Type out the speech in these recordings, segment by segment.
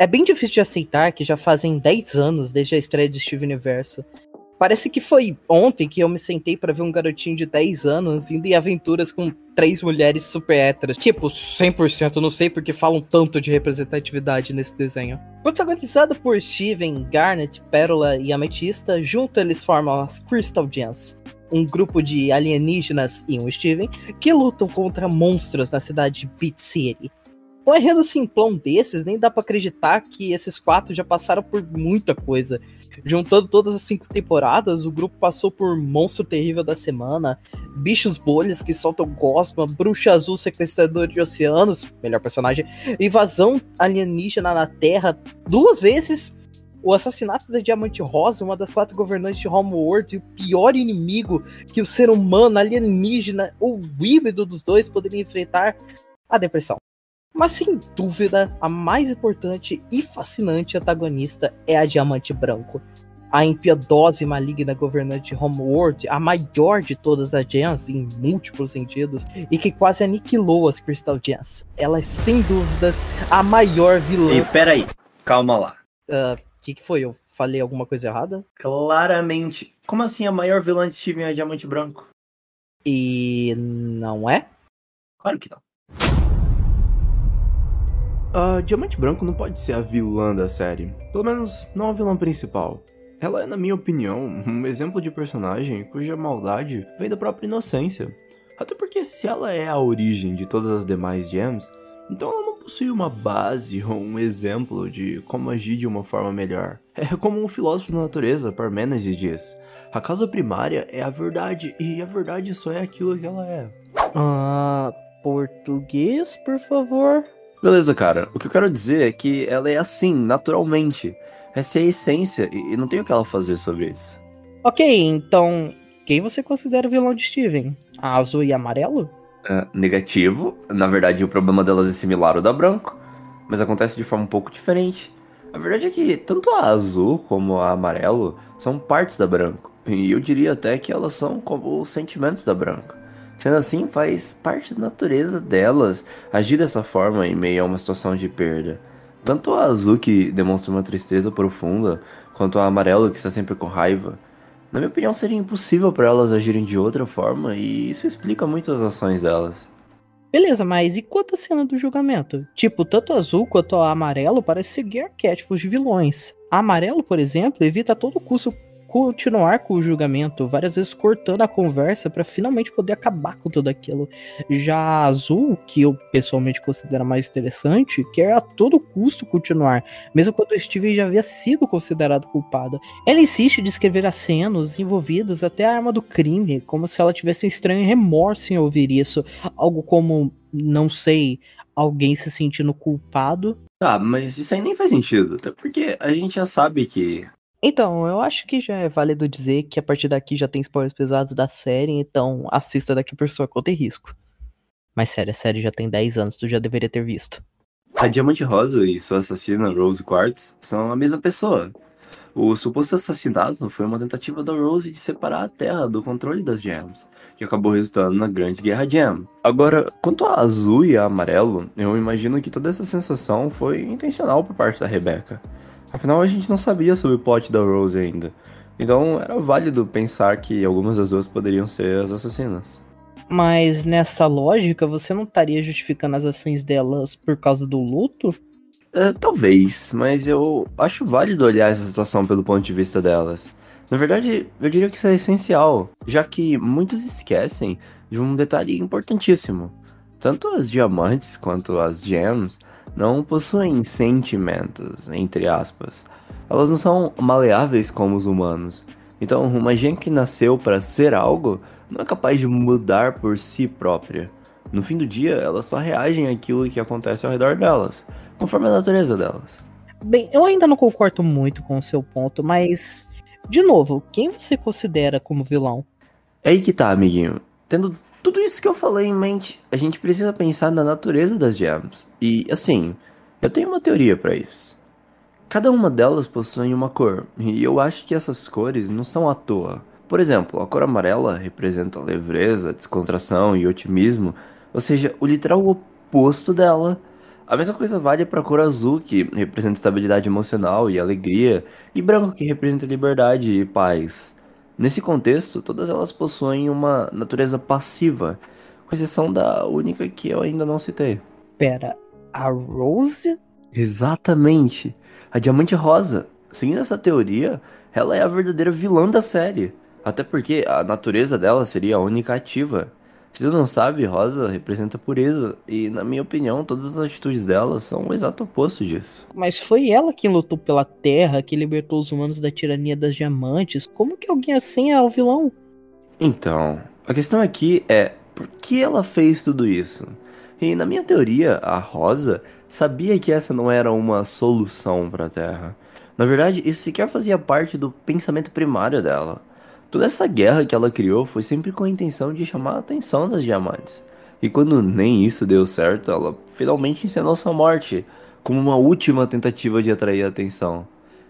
É bem difícil de aceitar que já fazem 10 anos desde a estreia de Steven Universo. Parece que foi ontem que eu me sentei pra ver um garotinho de 10 anos indo em aventuras com 3 mulheres super héteras. Tipo, 100%, não sei porque falam tanto de representatividade nesse desenho. Protagonizado por Steven, Garnet, Pérola e Ametista, junto eles formam as Crystal Gems, um grupo de alienígenas e um Steven que lutam contra monstros na cidade de Beat City. Um enredo simplão desses, nem dá pra acreditar que esses 4 já passaram por muita coisa. Juntando todas as 5 temporadas, o grupo passou por Monstro Terrível da Semana, Bichos Bolhas que soltam gosma, Bruxa Azul Sequestrador de Oceanos, melhor personagem, Invasão Alienígena na Terra 2 vezes, o assassinato da Diamante Rosa, uma das 4 governantes de Homeworld, e o pior inimigo que o ser humano, alienígena ou híbrido dos dois poderia enfrentar, a depressão. Mas sem dúvida, a mais importante e fascinante antagonista é a Diamante Branco. A impiedosa e maligna governante de Homeworld, a maior de todas as Gems em múltiplos sentidos, e que quase aniquilou as Crystal Gems. Ela é sem dúvidas a maior vilã. Ei, peraí, calma lá. Que foi? Eu falei alguma coisa errada? Claramente. Como assim a maior vilã de Steven é a Diamante Branco? E não é? Claro que não. A Diamante Branco não pode ser a vilã da série, pelo menos não a vilã principal. Ela é, na minha opinião, um exemplo de personagem cuja maldade vem da própria inocência. Até porque se ela é a origem de todas as demais gems, então ela não possui uma base ou um exemplo de como agir de uma forma melhor. É como um filósofo da natureza, Parmênides, diz: a causa primária é a verdade, e a verdade só é aquilo que ela é. Português, por favor? Beleza, cara. O que eu quero dizer é que ela é assim, naturalmente. Essa é a essência, e não tem o que ela fazer sobre isso. Ok, então, quem você considera o vilão de Steven? A azul e a amarelo? Negativo. Na verdade, o problema delas é similar ao da branco, mas acontece de forma um pouco diferente. A verdade é que tanto a azul como a amarelo são partes da branco, e eu diria até que elas são como os sentimentos da branco. Sendo assim, faz parte da natureza delas agir dessa forma em meio a uma situação de perda. Tanto a azul, que demonstra uma tristeza profunda, quanto a amarelo, que está sempre com raiva. Na minha opinião, seria impossível para elas agirem de outra forma, e isso explica muito as ações delas. Beleza, mas e quanto à cena do julgamento? Tipo, tanto a azul quanto a amarelo parecem seguir arquétipos de vilões. A amarelo, por exemplo, evita a todo custo continuar com o julgamento, várias vezes cortando a conversa para finalmente poder acabar com tudo aquilo. Já a azul, que eu pessoalmente considero mais interessante, quer a todo custo continuar, mesmo quando o Steven já havia sido considerado culpado. Ela insiste em descrever as cenas envolvidas até a arma do crime, como se ela tivesse um estranho remorso em ouvir isso, algo como, não sei, alguém se sentindo culpado. Ah, mas isso aí nem faz sentido, até porque a gente já sabe que... Então, eu acho que já é válido dizer que a partir daqui já tem spoilers pesados da série, então assista daqui por sua conta e risco. Mas sério, a série já tem 10 anos, tu já deveria ter visto. A Diamante Rosa e sua assassina Rose Quartz são a mesma pessoa. O suposto assassinato foi uma tentativa da Rose de separar a Terra do controle das Gems, que acabou resultando na Grande Guerra Gem. Agora, quanto a azul e a amarelo, eu imagino que toda essa sensação foi intencional por parte da Rebecca. Afinal, a gente não sabia sobre o plot da Rose ainda. Então, era válido pensar que algumas das duas poderiam ser as assassinas. Mas nessa lógica, você não estaria justificando as ações delas por causa do luto? Talvez, mas eu acho válido olhar essa situação pelo ponto de vista delas. Na verdade, eu diria que isso é essencial, já que muitos esquecem de um detalhe importantíssimo. Tanto as diamantes quanto as gems não possuem sentimentos, entre aspas. Elas não são maleáveis como os humanos. Então, uma gem que nasceu para ser algo não é capaz de mudar por si própria. No fim do dia, elas só reagem àquilo que acontece ao redor delas, conforme a natureza delas. Bem, eu ainda não concordo muito com o seu ponto, mas, de novo, quem você considera como vilão? É aí que tá, amiguinho. Tendo tudo isso que eu falei em mente, a gente precisa pensar na natureza das gems. E, assim, eu tenho uma teoria pra isso. Cada uma delas possui uma cor, e eu acho que essas cores não são à toa. Por exemplo, a cor amarela representa leveza, descontração e otimismo, ou seja, o literal oposto dela. A mesma coisa vale para a cor azul, que representa estabilidade emocional e alegria, e branco, que representa liberdade e paz. Nesse contexto, todas elas possuem uma natureza passiva, com exceção da única que eu ainda não citei. Pera, a Rose? Exatamente! A Diamante Rosa. Seguindo essa teoria, ela é a verdadeira vilã da série. Até porque a natureza dela seria a única ativa. Se tu não sabe, Rosa representa pureza, e na minha opinião, todas as atitudes dela são o exato oposto disso. Mas foi ela quem lutou pela Terra, que libertou os humanos da tirania das diamantes. Como que alguém assim é o vilão? Então, a questão aqui é por que ela fez tudo isso? E na minha teoria, a Rosa sabia que essa não era uma solução para a Terra. Na verdade, isso sequer fazia parte do pensamento primário dela. Toda essa guerra que ela criou foi sempre com a intenção de chamar a atenção das diamantes. E quando nem isso deu certo, ela finalmente encenou sua morte, como uma última tentativa de atrair a atenção.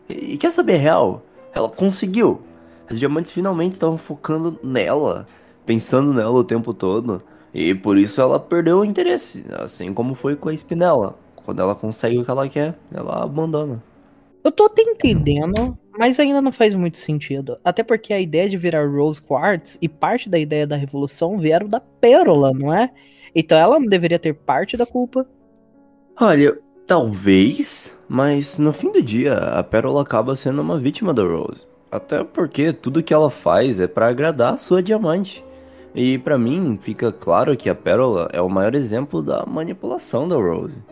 E quer saber real? Ela conseguiu! As diamantes finalmente estavam focando nela, pensando nela o tempo todo, e por isso ela perdeu o interesse, assim como foi com a Spinella. Quando ela consegue o que ela quer, ela abandona. Eu tô até entendendo, mas ainda não faz muito sentido. Até porque a ideia de virar Rose Quartz e parte da ideia da revolução vieram da Pérola, não é? Então ela não deveria ter parte da culpa. Olha, talvez, mas no fim do dia, a Pérola acaba sendo uma vítima da Rose. Até porque tudo que ela faz é pra agradar a sua diamante. E pra mim, fica claro que a Pérola é o maior exemplo da manipulação da Rose.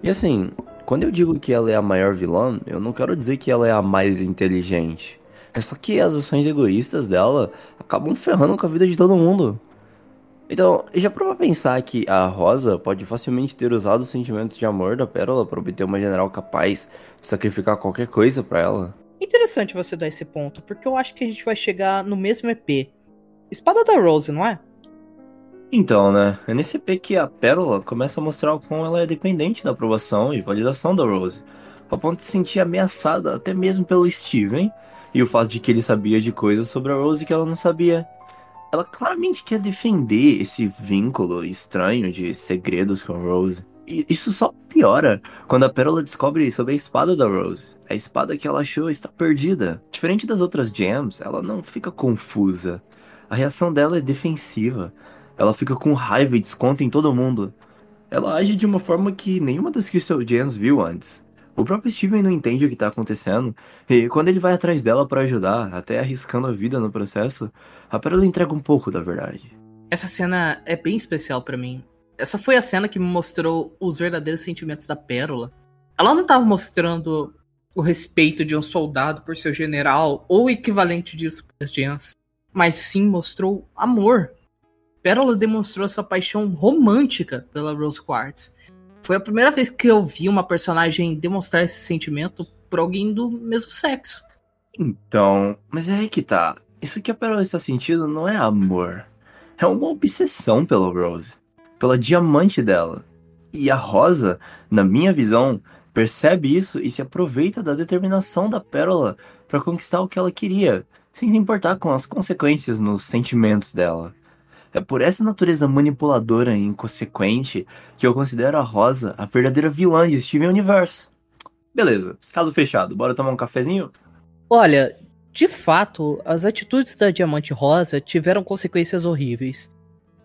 E assim, quando eu digo que ela é a maior vilã, eu não quero dizer que ela é a mais inteligente. É só que as ações egoístas dela acabam ferrando com a vida de todo mundo. Então, já parou pra pensar que a Rosa pode facilmente ter usado os sentimentos de amor da Pérola para obter uma general capaz de sacrificar qualquer coisa pra ela? Interessante você dar esse ponto, porque eu acho que a gente vai chegar no mesmo EP. Espada da Rose, não é? Então, né? É nesse EP que a Pérola começa a mostrar o quão ela é dependente da aprovação e validação da Rose, ao ponto de se sentir ameaçada até mesmo pelo Steven e o fato de que ele sabia de coisas sobre a Rose que ela não sabia. Ela claramente quer defender esse vínculo estranho de segredos com a Rose. E isso só piora quando a Pérola descobre sobre a espada da Rose. A espada que ela achou está perdida. Diferente das outras gems, ela não fica confusa. A reação dela é defensiva. Ela fica com raiva e desconta em todo mundo. Ela age de uma forma que nenhuma das Crystal Gems viu antes. O próprio Steven não entende o que tá acontecendo, e quando ele vai atrás dela pra ajudar, até arriscando a vida no processo, a Pérola entrega um pouco da verdade. Essa cena é bem especial pra mim. Essa foi a cena que me mostrou os verdadeiros sentimentos da Pérola. Ela não tava mostrando o respeito de um soldado por seu general, ou o equivalente disso para as Gens, mas sim mostrou amor. Pérola demonstrou sua paixão romântica pela Rose Quartz. Foi a primeira vez que eu vi uma personagem demonstrar esse sentimento por alguém do mesmo sexo. Então, mas é aí que tá. Isso que a Pérola está sentindo não é amor. É uma obsessão pela Rose. Pela diamante dela. E a Rosa, na minha visão, percebe isso e se aproveita da determinação da Pérola para conquistar o que ela queria, sem se importar com as consequências nos sentimentos dela. É por essa natureza manipuladora e inconsequente que eu considero a Rosa a verdadeira vilã de Steven Universe. Beleza, caso fechado, bora tomar um cafezinho? Olha, de fato, as atitudes da Diamante Rosa tiveram consequências horríveis.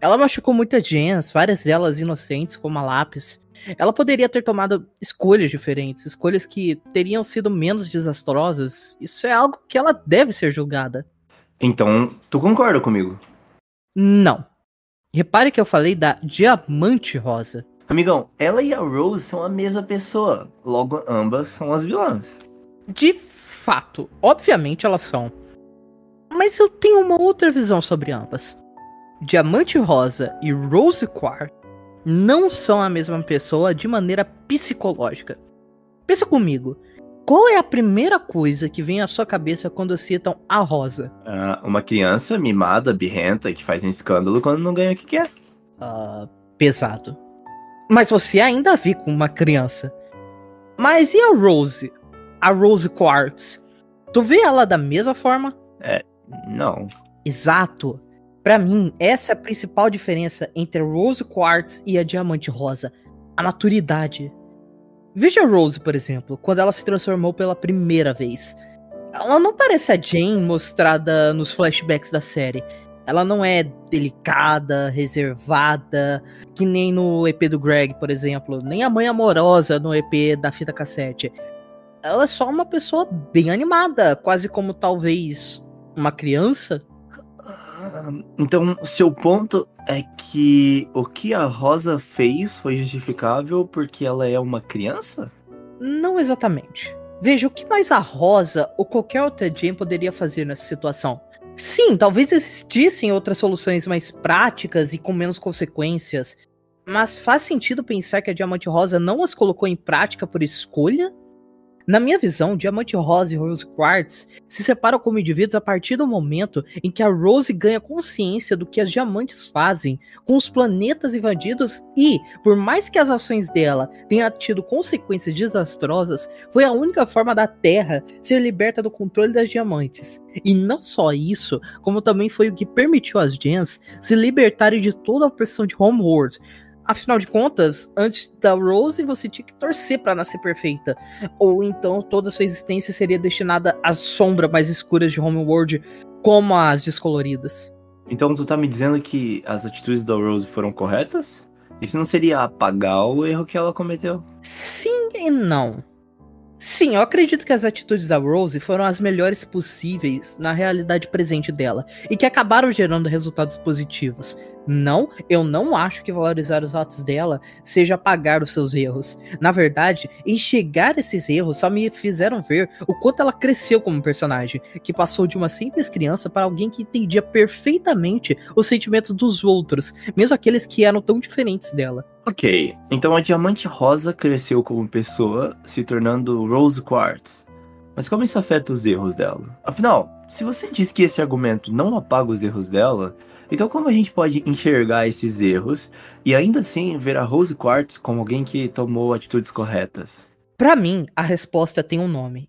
Ela machucou muitas gens, várias delas inocentes, como a Lápis. Ela poderia ter tomado escolhas diferentes, escolhas que teriam sido menos desastrosas. Isso é algo que ela deve ser julgada. Então, tu concorda comigo? Não. Repare que eu falei da Diamante Rosa. Amigão, ela e a Rose são a mesma pessoa, logo ambas são as vilãs. De fato, obviamente elas são. Mas eu tenho uma outra visão sobre ambas. Diamante Rosa e Rose Quartz não são a mesma pessoa de maneira psicológica. Pensa comigo, qual é a primeira coisa que vem à sua cabeça quando citam a Rosa? Uma criança mimada, birrenta, que faz um escândalo quando não ganha o que quer. Pesado. Mas você ainda vê com uma criança. Mas e a Rose? A Rose Quartz? Tu vê ela da mesma forma? Não. Exato. Pra mim, essa é a principal diferença entre a Rose Quartz e a Diamante Rosa. A maturidade. Veja a Rose, por exemplo, quando ela se transformou pela primeira vez. Ela não parece a Jane mostrada nos flashbacks da série. Ela não é delicada, reservada, que nem no EP do Greg, por exemplo. Nem a mãe amorosa no EP da fita cassete. Ela é só uma pessoa bem animada, quase como talvez uma criança. Então, seu ponto é que o que a Rosa fez foi justificável porque ela é uma criança? Não exatamente. Veja, o que mais a Rosa ou qualquer outra Jane poderia fazer nessa situação? Sim, talvez existissem outras soluções mais práticas e com menos consequências, mas faz sentido pensar que a Diamante Rosa não as colocou em prática por escolha? Na minha visão, Diamante Rosa e Rose Quartz se separam como indivíduos a partir do momento em que a Rose ganha consciência do que as diamantes fazem com os planetas invadidos e, por mais que as ações dela tenham tido consequências desastrosas, foi a única forma da Terra ser liberta do controle das diamantes. E não só isso, como também foi o que permitiu às Gens se libertarem de toda a opressão de Homeworld. Afinal de contas, antes da Rose, você tinha que torcer pra nascer perfeita. Ou então toda a sua existência seria destinada às sombras mais escuras de Homeworld, como as descoloridas. Então tu tá me dizendo que as atitudes da Rose foram corretas? Isso não seria apagar o erro que ela cometeu? Sim e não. Sim, eu acredito que as atitudes da Rose foram as melhores possíveis na realidade presente dela, e que acabaram gerando resultados positivos. Não, eu não acho que valorizar os atos dela seja apagar os seus erros. Na verdade, enxergar esses erros só me fizeram ver o quanto ela cresceu como personagem, que passou de uma simples criança para alguém que entendia perfeitamente os sentimentos dos outros, mesmo aqueles que eram tão diferentes dela. Ok, então a Diamante Rosa cresceu como pessoa, se tornando Rose Quartz. Mas como isso afeta os erros dela? Afinal, se você diz que esse argumento não apaga os erros dela, então como a gente pode enxergar esses erros e ainda assim ver a Rose Quartz como alguém que tomou atitudes corretas? Pra mim, a resposta tem um nome: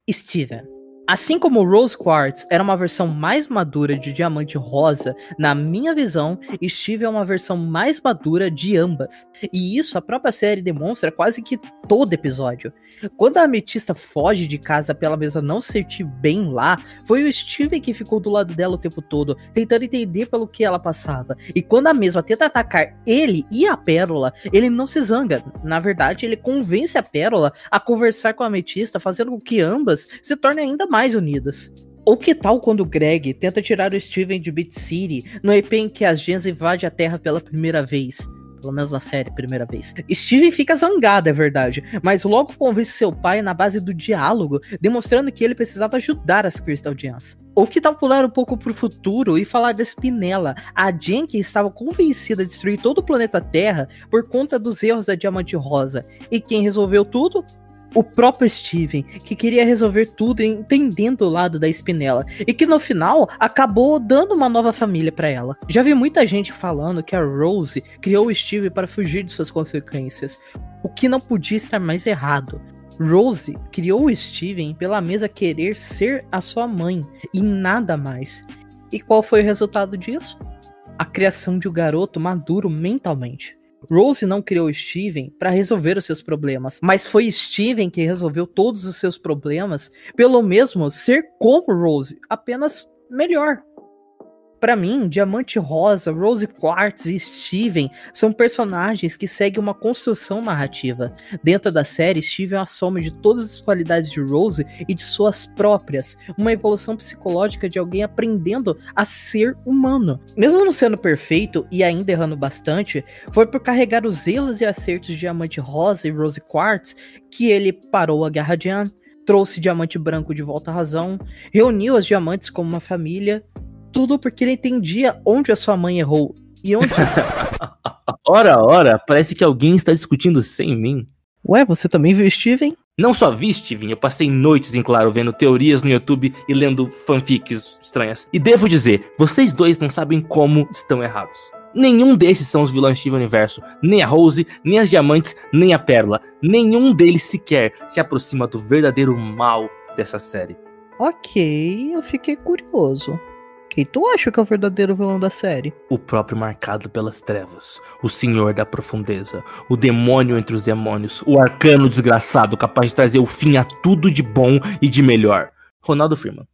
Steven. Assim como Rose Quartz era uma versão mais madura de Diamante Rosa, na minha visão, Steven é uma versão mais madura de ambas. E isso a própria série demonstra quase que todo episódio. Quando a Ametista foge de casa pela mesma não se sentir bem lá, foi o Steven que ficou do lado dela o tempo todo, tentando entender pelo que ela passava. E quando a mesma tenta atacar ele e a Pérola, ele não se zanga. Na verdade, ele convence a Pérola a conversar com a Ametista, fazendo com que ambas se tornem ainda mais unidas. Ou que tal quando o Greg tenta tirar o Steven de Beat City, no EP em que as Gens invadem a Terra pela primeira vez? Pelo menos na série, primeira vez. Steven fica zangado, é verdade, mas logo convence seu pai na base do diálogo, demonstrando que ele precisava ajudar as Crystal Gems. Ou que tal pular um pouco pro futuro e falar da Spinella, a Jen que estava convencida de destruir todo o planeta Terra por conta dos erros da Diamante Rosa. E quem resolveu tudo? O próprio Steven, que queria resolver tudo entendendo o lado da Spinella, e que no final acabou dando uma nova família pra ela. Já vi muita gente falando que a Rose criou o Steven para fugir de suas consequências, o que não podia estar mais errado. Rose criou o Steven pela mesma querer ser a sua mãe, e nada mais. E qual foi o resultado disso? A criação de um garoto maduro mentalmente. Rose não criou Steven para resolver os seus problemas, mas foi Steven que resolveu todos os seus problemas pelo mesmo ser como Rose, apenas melhor. Pra mim, Diamante Rosa, Rose Quartz e Steven são personagens que seguem uma construção narrativa. Dentro da série, Steven é a soma de todas as qualidades de Rose e de suas próprias, uma evolução psicológica de alguém aprendendo a ser humano. Mesmo não sendo perfeito e ainda errando bastante, foi por carregar os erros e acertos de Diamante Rosa e Rose Quartz que ele parou a Guerra Gen, trouxe Diamante Branco de volta à razão, reuniu as diamantes como uma família. Tudo porque ele entendia onde a sua mãe errou e onde... Ora, parece que alguém está discutindo sem mim. Ué, você também viu Steven? Não só vi Steven, eu passei noites em claro vendo teorias no YouTube e lendo fanfics estranhas. E devo dizer, vocês dois não sabem como estão errados. Nenhum desses são os vilões de Steven Universo, nem a Rose, nem as Diamantes, nem a Pérola. Nenhum deles sequer se aproxima do verdadeiro mal dessa série. Ok, eu fiquei curioso. Quem tu acha que é o verdadeiro vilão da série? O próprio marcado pelas trevas, o senhor da profundeza, o demônio entre os demônios, o arcano desgraçado capaz de trazer o fim a tudo de bom e de melhor. Ronaldo Freeman.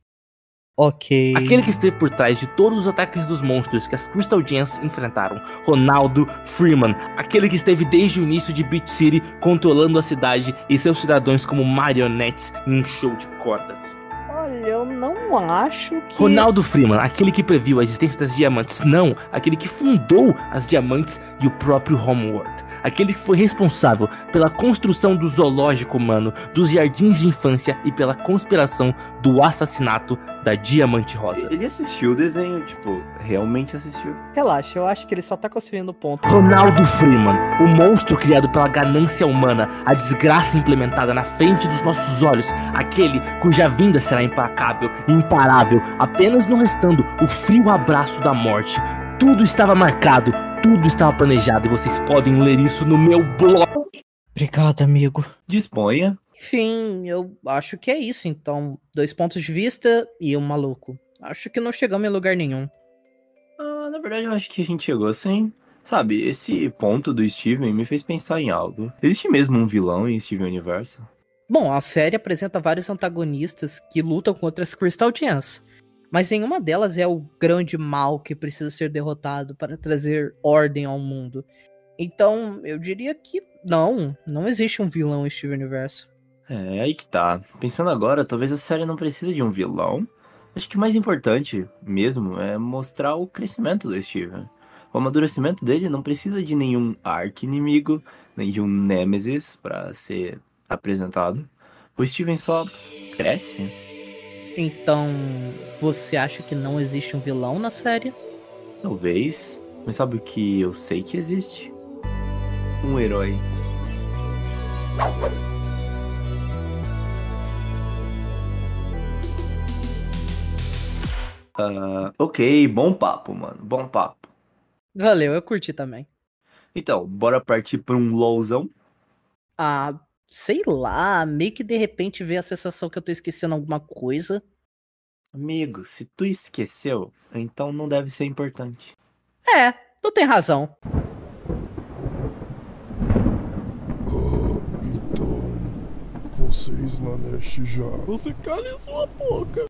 Ok. Aquele que esteve por trás de todos os ataques dos monstros que as Crystal Gems enfrentaram. Ronaldo Freeman. Aquele que esteve desde o início de Beat City controlando a cidade e seus cidadãos como marionetes em um show de cordas. Olha, eu não acho que... Ronaldo Freeman, aquele que previu a existência das diamantes. Não, aquele que fundou as diamantes e o próprio Homeworld. Aquele que foi responsável pela construção do zoológico humano, dos jardins de infância e pela conspiração do assassinato da Diamante Rosa. Ele assistiu o desenho, tipo, realmente assistiu. Relaxa, eu acho que ele só tá construindo ponto. Ronaldo Freeman, o monstro criado pela ganância humana, a desgraça implementada na frente dos nossos olhos, aquele cuja vinda será implacável e imparável, apenas não restando o frio abraço da morte. Tudo estava marcado, tudo estava planejado e vocês podem ler isso no meu blog. Obrigado, amigo. Disponha. Enfim, eu acho que é isso, então. 2 pontos de vista e um maluco. Acho que não chegamos em lugar nenhum. Na verdade, eu acho que a gente chegou sim. Sabe, esse ponto do Steven me fez pensar em algo. Existe mesmo um vilão em Steven Universo? Bom, a série apresenta vários antagonistas que lutam contra as Crystal Gems. Mas nenhuma delas é o grande mal que precisa ser derrotado para trazer ordem ao mundo. Então, eu diria que não existe um vilão em Steven Universo. É, aí que tá. Pensando agora, talvez a série não precise de um vilão. Acho que o mais importante mesmo é mostrar o crescimento do Steven. O amadurecimento dele não precisa de nenhum arqui-inimigo, nem de um Nemesis pra ser apresentado. O Steven só cresce. Então, você acha que não existe um vilão na série? Talvez. Mas sabe o que eu sei que existe? Um herói. Ok, bom papo, mano. Bom papo. Valeu, eu curti também. Então, bora partir pra um LOLzão? Ah, sei lá, meio que de repente veio a sensação que eu tô esquecendo alguma coisa. Amigo, se tu esqueceu, então não deve ser importante. É, tu tem razão. Então, vocês, Lanesh, já... Você cale sua boca.